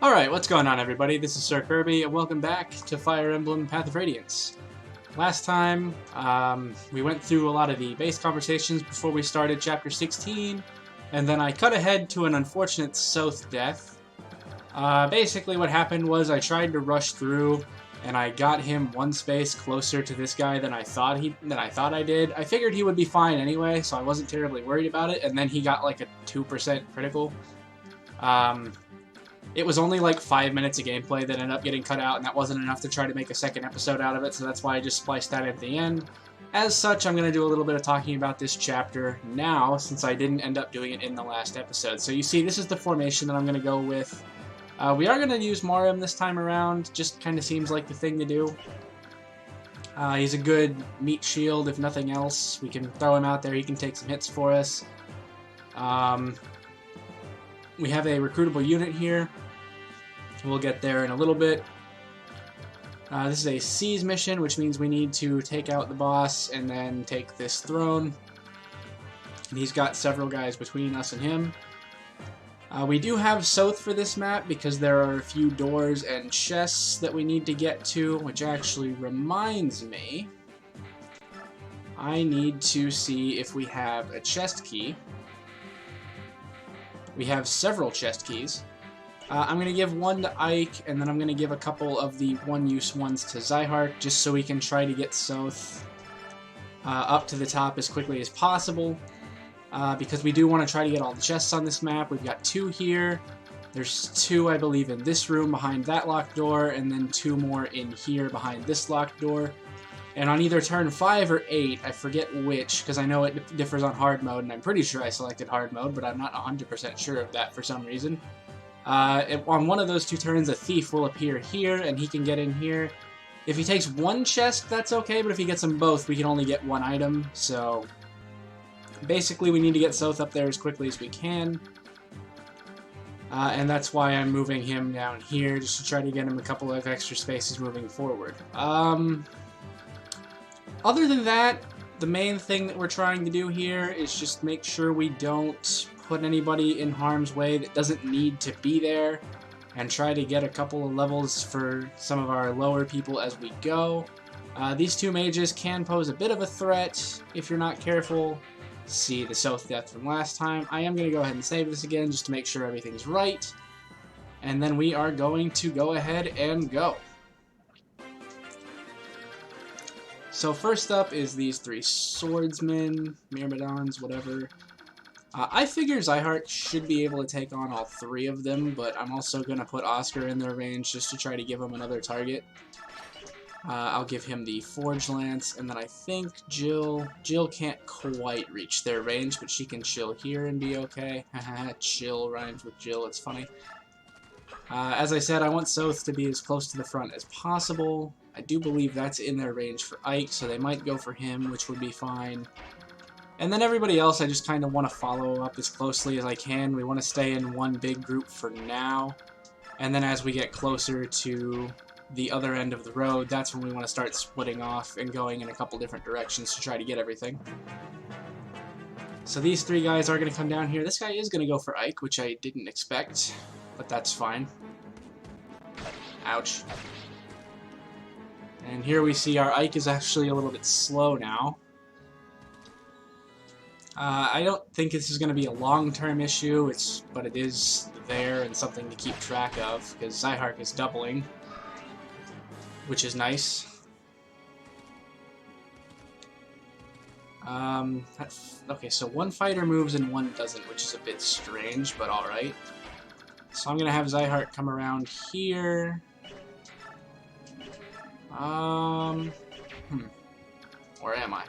Alright, what's going on everybody? This is Sir Kirby, and welcome back to Fire Emblem Path of Radiance. Last time, we went through a lot of the base conversations before we started Chapter 16, and then I cut ahead to an unfortunate Sothe death. Basically what happened was I tried to rush through, and I got him one space closer to this guy than I thought I did. I figured he would be fine anyway, so I wasn't terribly worried about it, and then he got like a 2% critical. It was only like 5 minutes of gameplay that ended up getting cut out, and that wasn't enough to try to make a second episode out of it, so that's why I just spliced that at the end. As such, I'm going to do a little bit of talking about this chapter now, since I didn't end up doing it in the last episode. So you see, this is the formation that I'm going to go with. We are going to use Mariam this time around, just kind of seems like the thing to do. He's a good meat shield, if nothing else. We can throw him out there, he can take some hits for us. We have a recruitable unit here. We'll get there in a little bit. This is a seize mission, which means we need to take out the boss and then take this throne. And he's got several guys between us and him. We do have Sothe for this map because there are a few doors and chests that we need to get to, which actually reminds me I need to see if we have a chest key. We have several chest keys. I'm going to give one to Ike, and then I'm going to give a couple of the one-use ones to Zyhark, just so we can try to get Sothe up to the top as quickly as possible, because we do want to try to get all the chests on this map. We've got 2 here. There's 2, I believe, in this room behind that locked door, and then 2 more in here behind this locked door. And on either turn 5 or 8, I forget which, because I know it differs on hard mode, and I'm pretty sure I selected hard mode, but I'm not 100% sure of that for some reason. On one of those 2 turns, a thief will appear here, and he can get in here. If he takes 1 chest, that's okay, but if he gets them both, we can only get 1 item, so basically we need to get Sothe up there as quickly as we can. And that's why I'm moving him down here, just to try to get him a couple of extra spaces moving forward. Other than that, the main thing that we're trying to do here is just make sure we don't put anybody in harm's way that doesn't need to be there, and try to get a couple of levels for some of our lower people as we go. These 2 mages can pose a bit of a threat if you're not careful. See the Sothe death from last time. I am going to go ahead and save this again just to make sure everything's right, and then we are going to go ahead and go. So first up is these 3 swordsmen, myrmidons, whatever. I figure Zyhark should be able to take on all 3 of them, but I'm also going to put Oscar in their range just to try to give him another target. I'll give him the Forge Lance, and then I think Jill can't quite reach their range, but she can chill here and be okay. Haha, chill rhymes with Jill, it's funny. As I said, I want Sothe to be as close to the front as possible. I do believe that's in their range for Ike, so they might go for him, which would be fine. And then everybody else, I just kind of want to follow up as closely as I can. We want to stay in one big group for now. And then as we get closer to the other end of the road, that's when we want to start splitting off and going in a couple different directions to try to get everything. So these 3 guys are going to come down here. This guy is going to go for Ike, which I didn't expect, but that's fine. Ouch. And here we see our Ike is actually a little bit slow now. I don't think this is going to be a long-term issue, but it is there and something to keep track of, because Zyhark is doubling, which is nice. Okay, so 1 fighter moves and 1 doesn't, which is a bit strange, but alright. So I'm going to have Zyhark come around here. Where am I?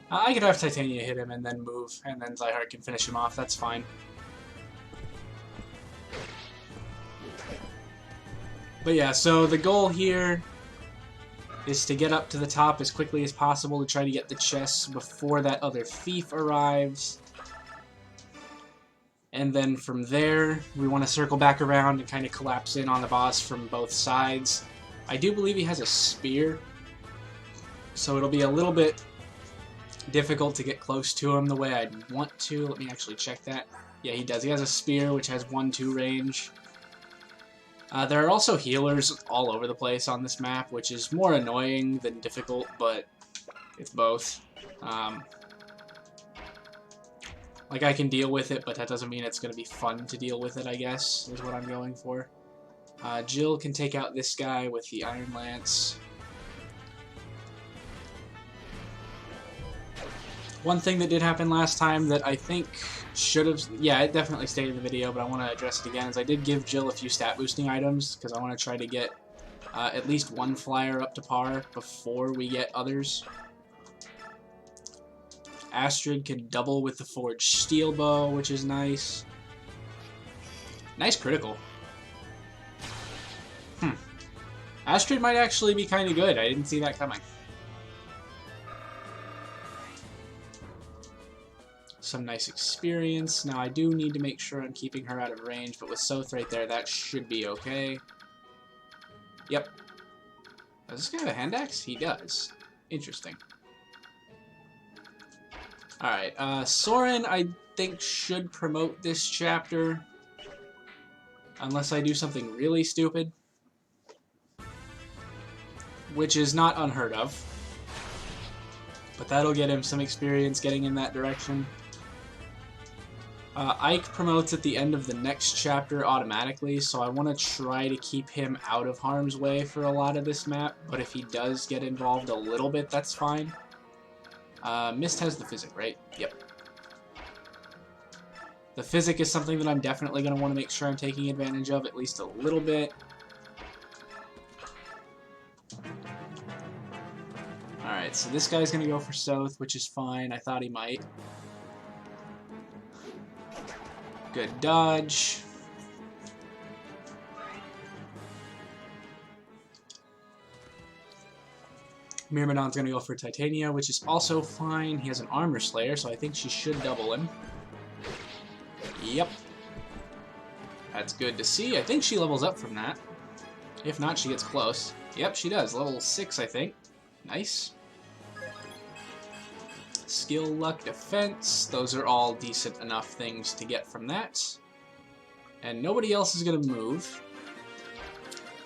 I could have Titania hit him and then move, and then Zyhark can finish him off, that's fine. But yeah, so the goal here is to get up to the top as quickly as possible to try to get the chests before that other thief arrives. And then from there, we want to circle back around and kind of collapse in on the boss from both sides. I do believe he has a spear, so it'll be a little bit difficult to get close to him the way I'd want to. Let me actually check that. Yeah, he does. He has a spear, which has 1-2 range. There are also healers all over the place on this map, which is more annoying than difficult, but it's both. Like, I can deal with it, but that doesn't mean it's going to be fun to deal with it, I guess, is what I'm going for. Jill can take out this guy with the Iron Lance. One thing that did happen last time that I think should have... Yeah, it definitely stayed in the video, but I want to address it again, is I did give Jill a few stat boosting items, because I want to try to get at least one flyer up to par before we get others. Astrid can double with the forged steel bow, which is nice. Nice critical. Astrid might actually be kind of good. I didn't see that coming. Some nice experience. Now I do need to make sure I'm keeping her out of range, but with Sothe right there, that should be okay. Yep. Does this guy have a hand axe? He does. Interesting. Alright, Soren, I think, should promote this chapter. Unless I do something really stupid. Which is not unheard of. But that'll get him some experience getting in that direction. Ike promotes at the end of the next chapter automatically, so I want to try to keep him out of harm's way for a lot of this map, but if he does get involved a little bit, that's fine. Mist has the physic, right? Yep. The physic is something that I'm definitely going to want to make sure I'm taking advantage of at least a little bit. Alright, so this guy's going to go for Sothe, which is fine. I thought he might. Good dodge. Myrmidon's going to go for Titania, which is also fine. He has an Armor Slayer, so I think she should double him. Yep. That's good to see. I think she levels up from that. If not, she gets close. Yep, she does. Level 6, I think. Nice. Skill, luck, defense. Those are all decent enough things to get from that. And nobody else is going to move.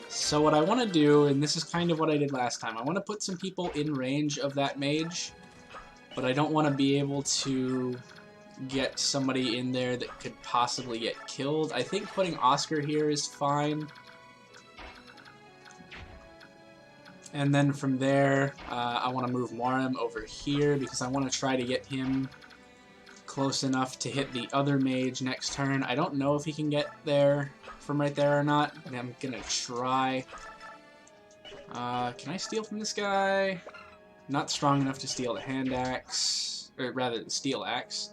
So what I want to do, and this is kind of what I did last time, I want to put some people in range of that mage, but I don't want to be able to get somebody in there that could possibly get killed. I think putting Oscar here is fine. And then from there, I want to move Morim over here because I want to try to get him close enough to hit the other mage next turn. I don't know if he can get there from right there or not, but I'm going to try. Can I steal from this guy? Not strong enough to steal the hand axe, or rather the steel axe.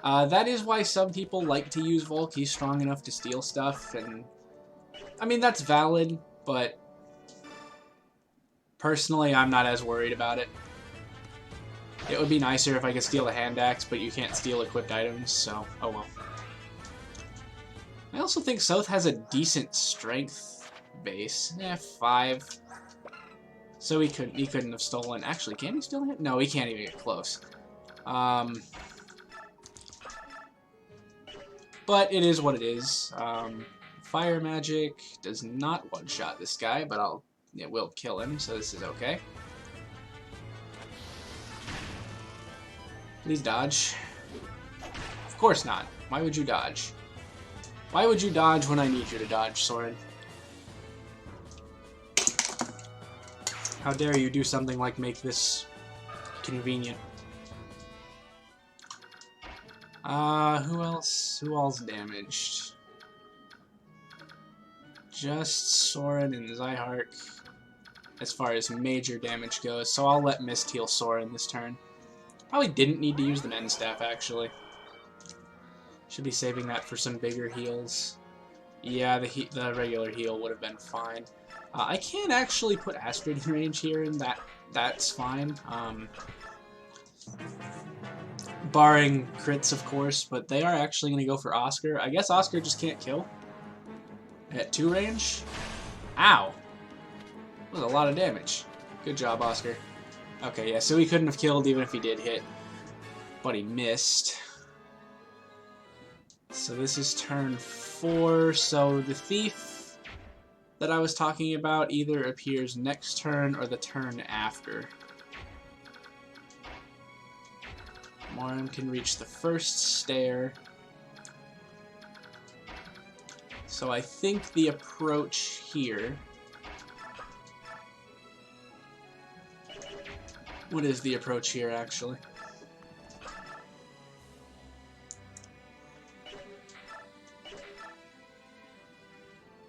That is why some people like to use Volk. He's strong enough to steal stuff, and I mean, that's valid, but personally, I'm not as worried about it. It would be nicer if I could steal a hand axe, but you can't steal equipped items, so oh well. I also think Sothe has a decent strength base. 5. So he couldn't have stolen. Actually, can he steal it? No, he can't even get close. But it is what it is. Fire magic does not one-shot this guy, but it will kill him, so this is okay. Please dodge. Of course not. Why would you dodge? Why would you dodge when I need you to dodge, Soren? How dare you do something like make this convenient? Who else? Who all's damaged? Just Soren and Zyhark as far as major damage goes, so I'll let Mist heal Soren this turn. Probably didn't need to use the Men's Staff, actually. Should be saving that for some bigger heals. Yeah, the regular heal would have been fine. I can actually put Astrid in range here, and that's fine. Barring crits, of course, but they are actually going to go for Oscar. I guess Oscar just can't kill. At 2 range? Ow! That was a lot of damage. Good job, Oscar. Okay, yeah, so he couldn't have killed even if he did hit. but he missed. So this is turn 4, so the thief that I was talking about either appears next turn or the turn after. Morin can reach the first stair. So I think the approach here... What is the approach here, actually?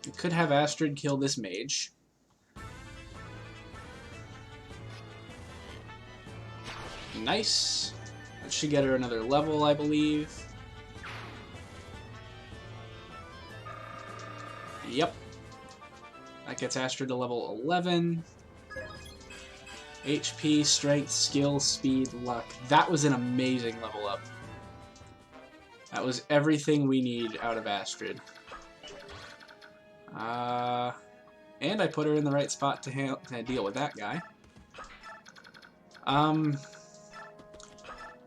I could have Astrid kill this mage. Nice. That should get her another level, I believe. Yep. That gets Astrid to level 11. HP, strength, skill, speed, luck. That was an amazing level up. That was everything we need out of Astrid. And I put her in the right spot to deal with that guy.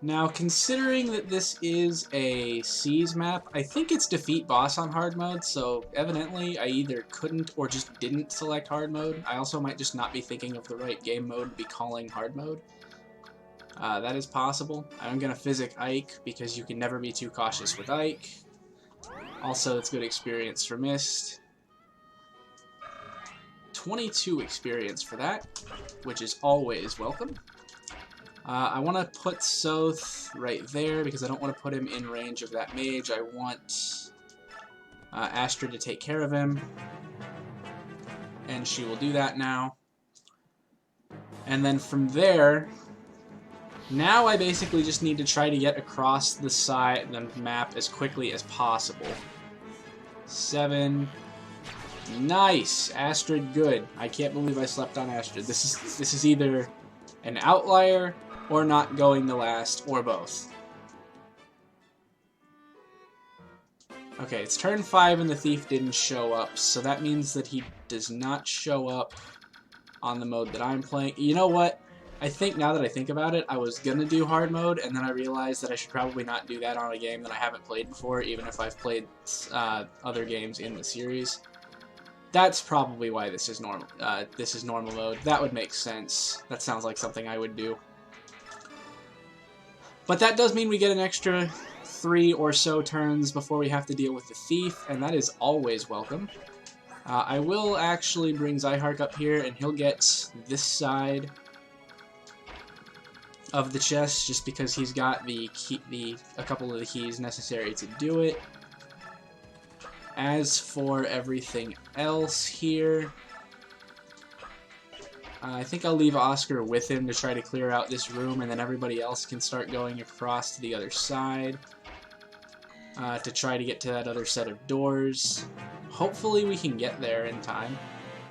Now, considering that this is a Seas map, I think it's defeat boss on hard mode, so evidently I either couldn't or just didn't select hard mode. I also might just not be thinking of the right game mode to be calling hard mode. That is possible. I'm going to physic Ike, because you can never be too cautious with Ike. Also, it's good experience for Mist. 22 experience for that, which is always welcome. I want to put Sothe right there because I don't want to put him in range of that mage. I want Astrid to take care of him, and she will do that now. And then from there, now I basically just need to try to get across the map as quickly as possible. 7. Nice! Astrid, good. I can't believe I slept on Astrid. This is either an outlier or not going the last, or both. Okay, it's turn 5 and the thief didn't show up, so that means that he does not show up on the mode that I'm playing. You know what? I think now that I think about it, I was gonna do hard mode, and then I realized that I should probably not do that on a game that I haven't played before, even if I've played other games in the series. That's probably why this is normal. This is normal mode. That would make sense. That sounds like something I would do. But that does mean we get an extra 3 or so turns before we have to deal with the thief, and that is always welcome. I will actually bring Zyhark up here, and he'll get this side of the chest, just because he's got a couple of the keys necessary to do it. As for everything else here, I think I'll leave Oscar with him to try to clear out this room, and then everybody else can start going across to the other side to try to get to that other set of doors. Hopefully we can get there in time.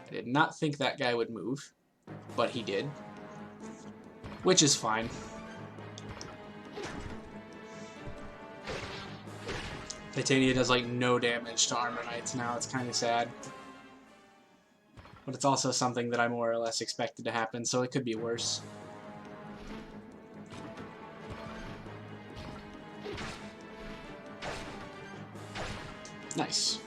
I did not think that guy would move, but he did, which is fine. Titania does like no damage to armor knights now. It's kind of sad. But it's also something that I more or less expected to happen, so it could be worse. Nice.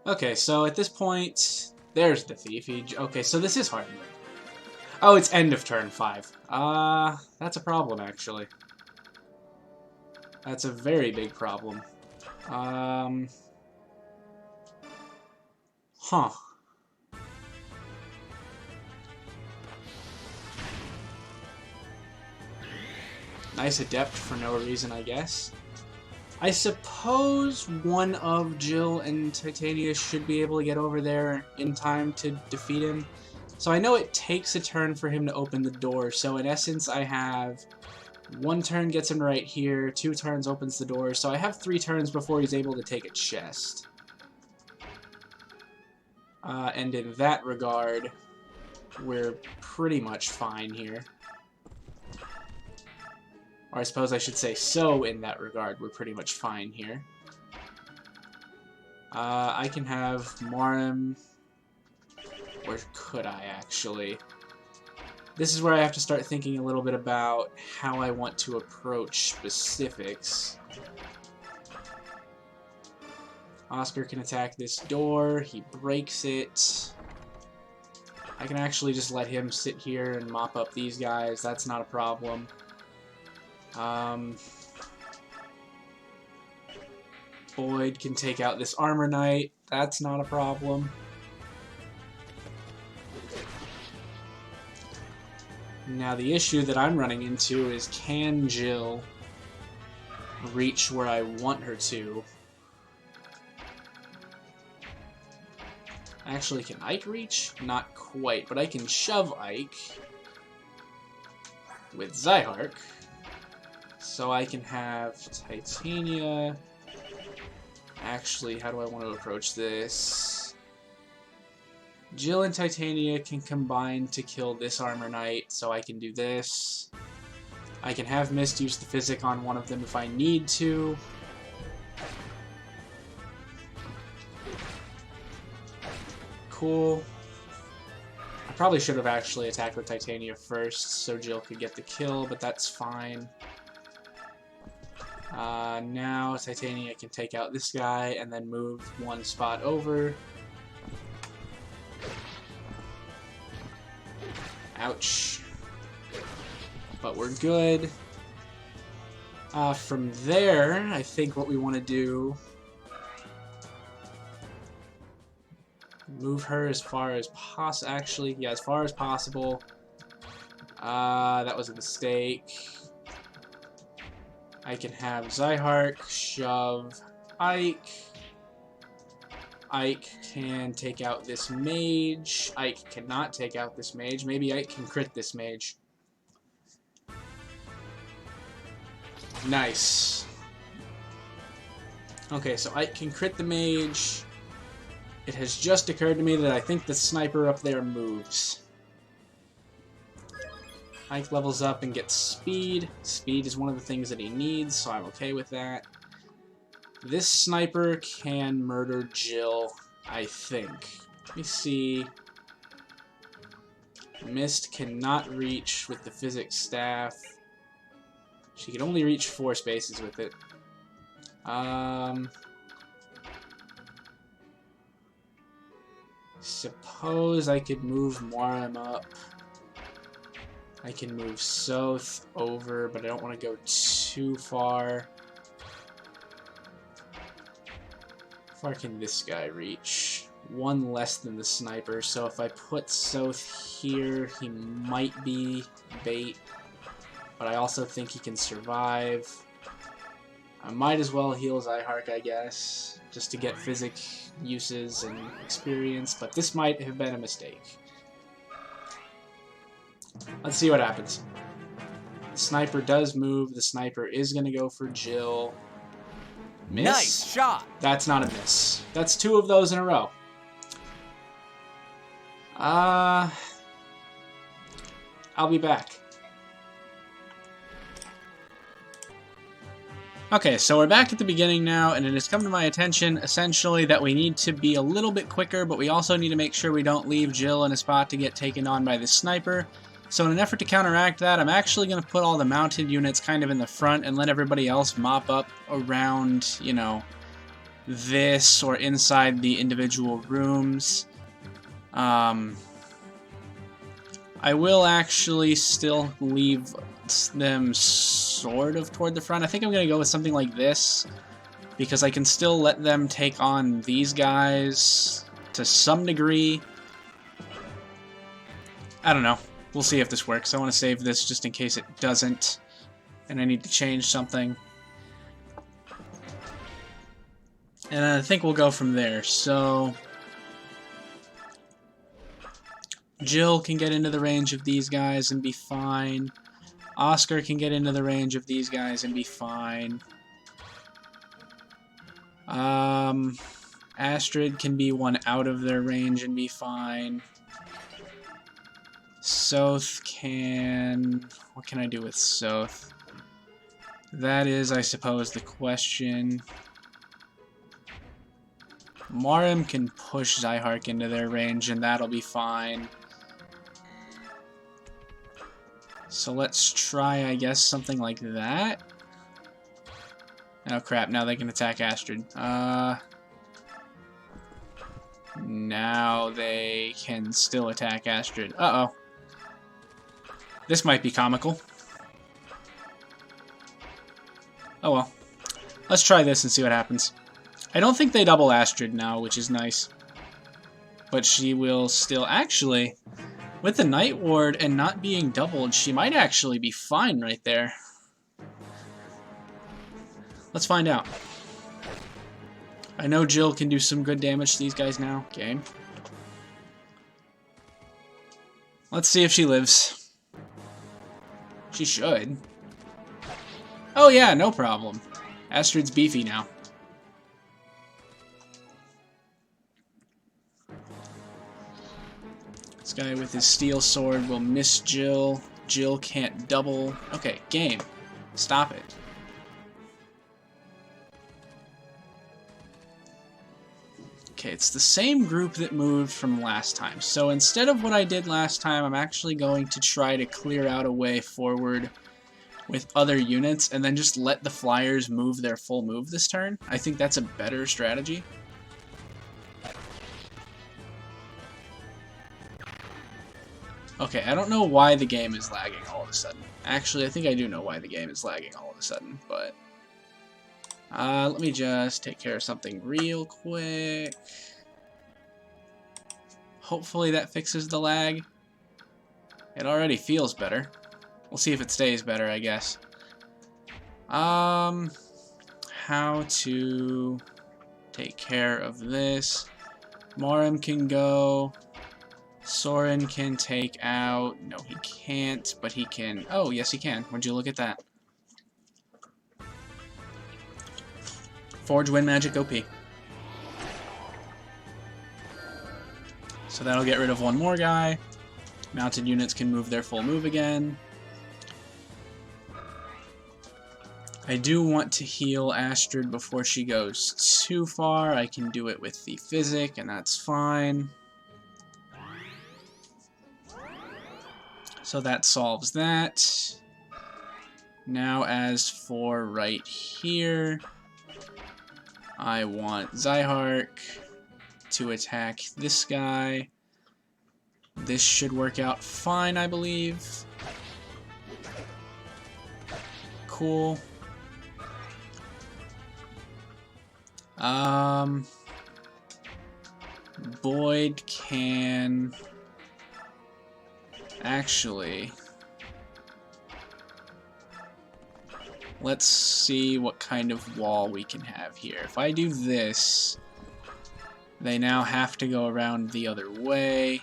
Okay, so at this point, there's the thief. Okay, so this is hard mode. Oh, it's end of turn 5. That's a problem, actually. That's a very big problem. Huh. Nice adept for no reason, I guess. I suppose one of Jill and Titania should be able to get over there in time to defeat him. So I know it takes a turn for him to open the door, so in essence I have 1 turn gets him right here, 2 turns opens the door, so I have 3 turns before he's able to take a chest. And in that regard, we're pretty much fine here. Or I suppose I should say, so in that regard, we're pretty much fine here. I can have Morim, or could I actually? This is where I have to start thinking a little bit about how I want to approach specifics. Oscar can attack this door. He breaks it. I can actually just let him sit here and mop up these guys. That's not a problem. Boyd can take out this armor knight. That's not a problem. Now the issue that I'm running into is, can Jill reach where I want her to? Actually, can Ike reach? Not quite, but I can shove Ike with Zyhark. So I can have Titania. Actually, how do I want to approach this? Jill and Titania can combine to kill this armor knight, so I can do this. I can have Mist use the physic on one of them if I need to. Cool. I probably should have actually attacked with Titania first so Jill could get the kill, but that's fine. Now Titania can take out this guy and then move one spot over. Ouch. But we're good. From there, I think what we want to do... move her as far as possible. Actually, yeah, as far as possible. That was a mistake. I can have Zyhark shove Ike. Ike can take out this mage. Ike cannot take out this mage. Maybe Ike can crit this mage. Nice. Okay, so Ike can crit the mage. It has just occurred to me that I think the sniper up there moves. Ike levels up and gets speed. Speed is one of the things that he needs, so I'm okay with that. This sniper can murder Jill, I think. Let me see. Mist cannot reach with the physics staff. She can only reach 4 spaces with it. Suppose I could move Morim up. I can move Sothe over, but I don't want to go too far. How far can this guy reach? 1 less than the sniper, so if I put Sothe here, he might be bait. But I also think he can survive. I might as well heal Zyhark, I guess, just to get physic uses and experience, but this might have been a mistake. Let's see what happens. The sniper does move. The sniper is going to go for Jill. Miss? Nice shot! That's not a miss. That's 2 of those in a row. I'll be back. Okay, so we're back at the beginning now, and it has come to my attention, essentially, that we need to be a little bit quicker, but we also need to make sure we don't leave Jill in a spot to get taken on by the sniper. So in an effort to counteract that, I'm actually going to put all the mounted units kind of in the front and let everybody else mop up around, you know, this or inside the individual rooms. I will actually still leave them sort of toward the front. I think I'm going to go with something like this, because I can still let them take on these guys to some degree. I don't know. We'll see if this works. I want to save this just in case it doesn't, and I need to change something. And I think we'll go from there. So Jill can get into the range of these guys and be fine. Oscar can get into the range of these guys and be fine. Astrid can be one out of their range and be fine. Sothe can... What can I do with Sothe? That is, I suppose, the question. Morim can push Zyhark into their range, and that'll be fine. So let's try, I guess, something like that. Oh crap, now they can attack Astrid. Now they can still attack Astrid. Uh-oh. This might be comical. Oh well. Let's try this and see what happens. I don't think they double Astrid now, which is nice. But she will still... Actually, with the Night Ward and not being doubled, she might actually be fine right there. Let's find out. I know Jill can do some good damage to these guys now. Game. Let's see if she lives. She should. Oh yeah, no problem. Astrid's beefy now. This guy with his steel sword will miss Jill. Jill can't double. Okay, game. Stop it. Okay, it's the same group that moved from last time. So instead of what I did last time, I'm actually going to try to clear out a way forward with other units and then just let the flyers move their full move this turn. I think that's a better strategy. Okay, I don't know why the game is lagging all of a sudden. Actually, I think I do know why the game is lagging all of a sudden, but... let me just take care of something real quick. Hopefully that fixes the lag. It already feels better. We'll see if it stays better, I guess. How to take care of this. Morim can go. Soren can take out... No, he can't, but he can... Oh, yes he can. Would you look at that? Forge Wind Magic OP. So that'll get rid of one more guy. Mounted units can move their full move again. I do want to heal Astrid before she goes too far. I can do it with the Physic, and that's fine. So that solves that. Now as for right here... I want Zyhark to attack this guy. This should work out fine, I believe. Cool. Boyd can... Actually... Let's see what kind of wall we can have here. If I do this, they now have to go around the other way.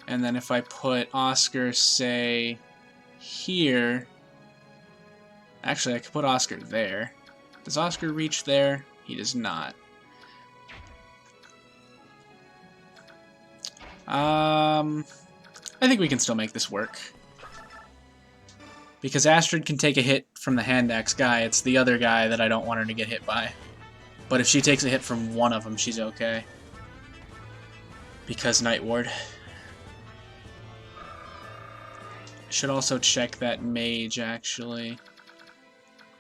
And then if I put Oscar, say, here... Actually, I could put Oscar there. Does Oscar reach there? He does not. I think we can still make this work. Because Astrid can take a hit from the hand axe guy, it's the other guy that I don't want her to get hit by. But if she takes a hit from one of them, she's okay. Because Night Ward. Should also check that mage, actually.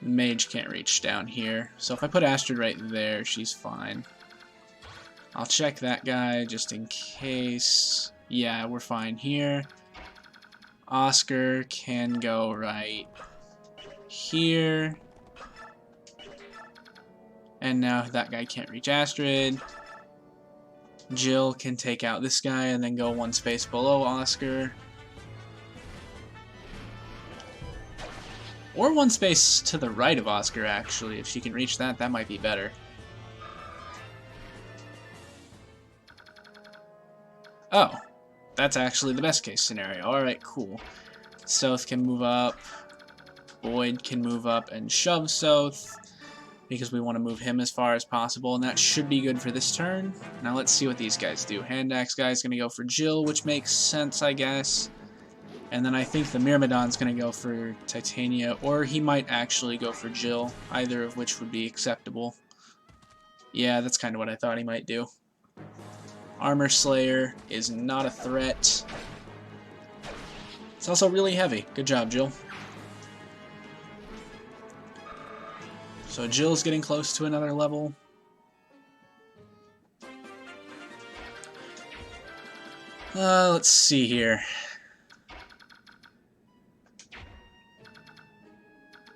Mage can't reach down here. So if I put Astrid right there, she's fine. I'll check that guy just in case. Yeah, we're fine here. Oscar can go right here. And now that guy can't reach Astrid. Jill can take out this guy and then go one space below Oscar. Or one space to the right of Oscar, actually. If she can reach that, that might be better. Oh. That's actually the best case scenario. Alright, cool. Sothe can move up. Boyd can move up and shove Sothe, because we want to move him as far as possible, and that should be good for this turn. Now let's see what these guys do. Hand axe guy's going to go for Jill, which makes sense, I guess. And then I think the Myrmidon's going to go for Titania, or he might actually go for Jill, either of which would be acceptable. Yeah, that's kind of what I thought he might do. Armor Slayer is not a threat. It's also really heavy. Good job, Jill. So Jill's getting close to another level. Let's see here.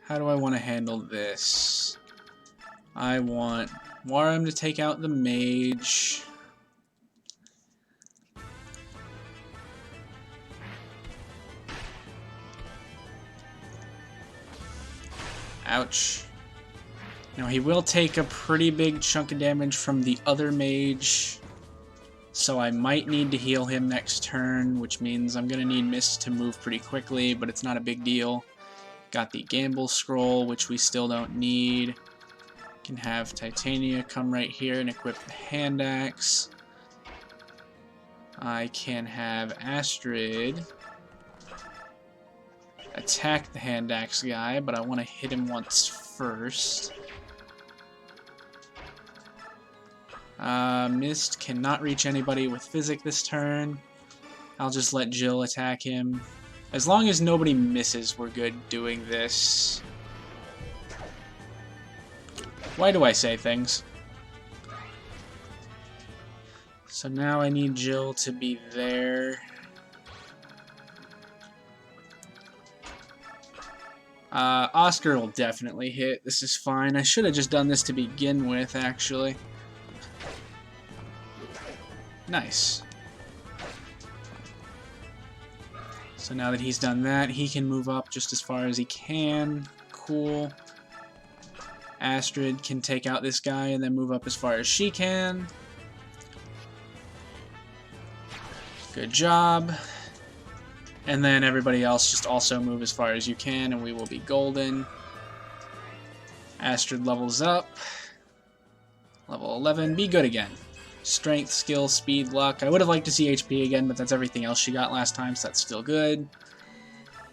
How do I want to handle this? I want Warren to take out the mage. Ouch. Now he will take a pretty big chunk of damage from the other mage, so I might need to heal him next turn, which means I'm going to need Mist to move pretty quickly, but it's not a big deal. Got the Gamble Scroll, which we still don't need. Can have Titania come right here and equip the Hand Axe. I can have Astrid attack the Hand Axe guy, but I want to hit him once first. Mist cannot reach anybody with Physic this turn. I'll just let Jill attack him. As long as nobody misses, we're good doing this. Why do I say things? So now I need Jill to be there. Oscar will definitely hit. This is fine. I should have just done this to begin with, actually. Nice. So now that he's done that, he can move up just as far as he can. Cool. Astrid can take out this guy and then move up as far as she can. Good job. And then everybody else just also move as far as you can and we will be golden. Astrid levels up. Level 11, be good again. Strength, skill, speed, luck. I would have liked to see HP again, but that's everything else she got last time, so that's still good.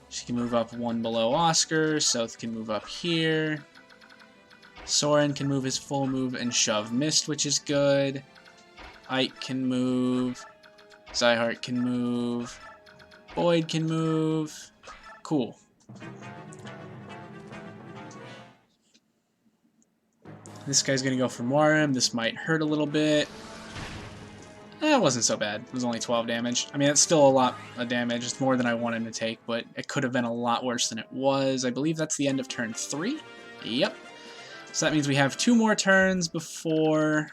She can move up one below Oscar. Sothe can move up here. Soren can move his full move and shove Mist, which is good. Ike can move. Zyhart can move. Boyd can move. Cool. This guy's gonna go for Morim. This might hurt a little bit. It wasn't so bad. It was only 12 damage. I mean, it's still a lot of damage. It's more than I wanted to take, but it could have been a lot worse than it was. I believe that's the end of turn 3. Yep. So that means we have 2 more turns before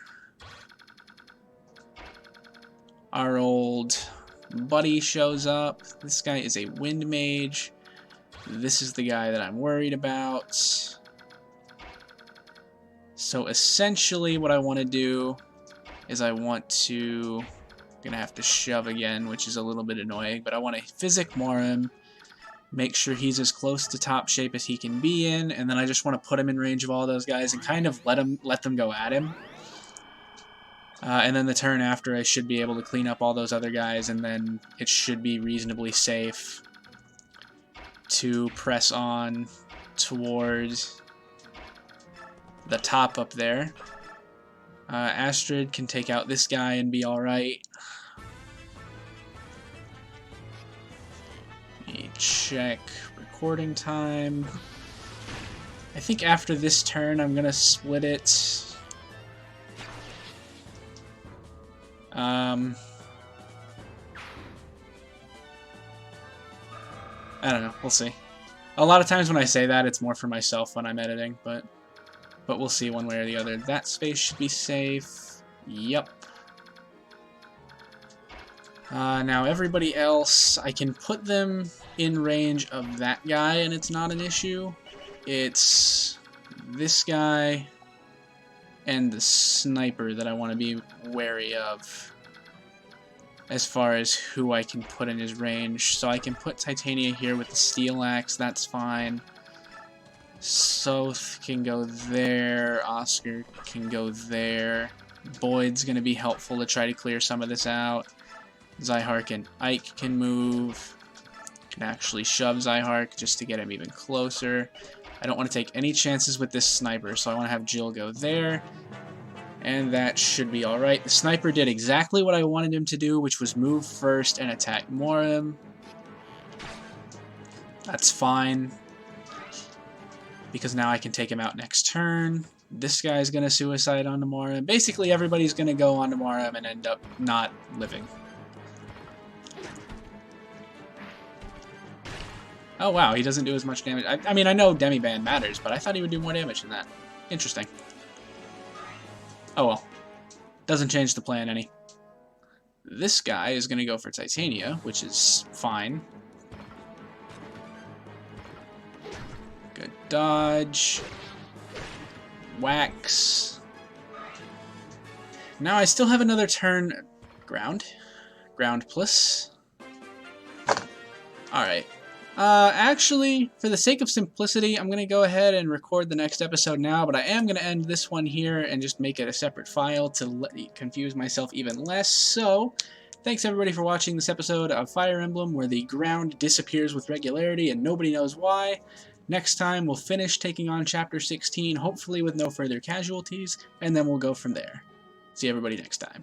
our old buddy shows up. This guy is a wind mage. This is the guy that I'm worried about. So essentially what I want to do is I'm gonna have to shove again, which is a little bit annoying, but I want to Physic Morim, make sure he's as close to top shape as he can be in, and then I just want to put him in range of all those guys and kind of let them go at him. And then the turn after, I should be able to clean up all those other guys, and then it should be reasonably safe to press on towards the top up there. Astrid can take out this guy and be alright. Let me check recording time. I think after this turn I'm gonna split it. I don't know, we'll see. A lot of times when I say that, it's more for myself when I'm editing, but we'll see one way or the other. That space should be safe. Yep. Now everybody else, I can put them in range of that guy and it's not an issue. It's this guy and the sniper that I want to be wary of as far as who I can put in his range. So I can put Titania here with the steel axe, that's fine. Sothe can go there, Oscar can go there. Boyd's going to be helpful to try to clear some of this out. Zyhark and Ike can move. Can actually shove Zyhark just to get him even closer. I don't want to take any chances with this sniper, so I want to have Jill go there. And that should be alright. The sniper did exactly what I wanted him to do, which was move first and attack Morim. That's fine, because now I can take him out next turn. This guy's going to suicide onto Morim. Basically, everybody's going to go onto Morim and end up not living. Oh wow, he doesn't do as much damage. I mean, I know Demiband matters, but I thought he would do more damage than that. Interesting. Oh well. Doesn't change the plan any. This guy is going to go for Titania, which is fine. Good dodge. Wax. Now I still have another turn. Ground. Ground plus. Alright. Actually, for the sake of simplicity, I'm going to go ahead and record the next episode now, but I am going to end this one here and just make it a separate file to confuse myself even less. So, thanks everybody for watching this episode of Fire Emblem, where the ground disappears with regularity and nobody knows why. Next time, we'll finish taking on Chapter 16, hopefully with no further casualties, and then we'll go from there. See everybody next time.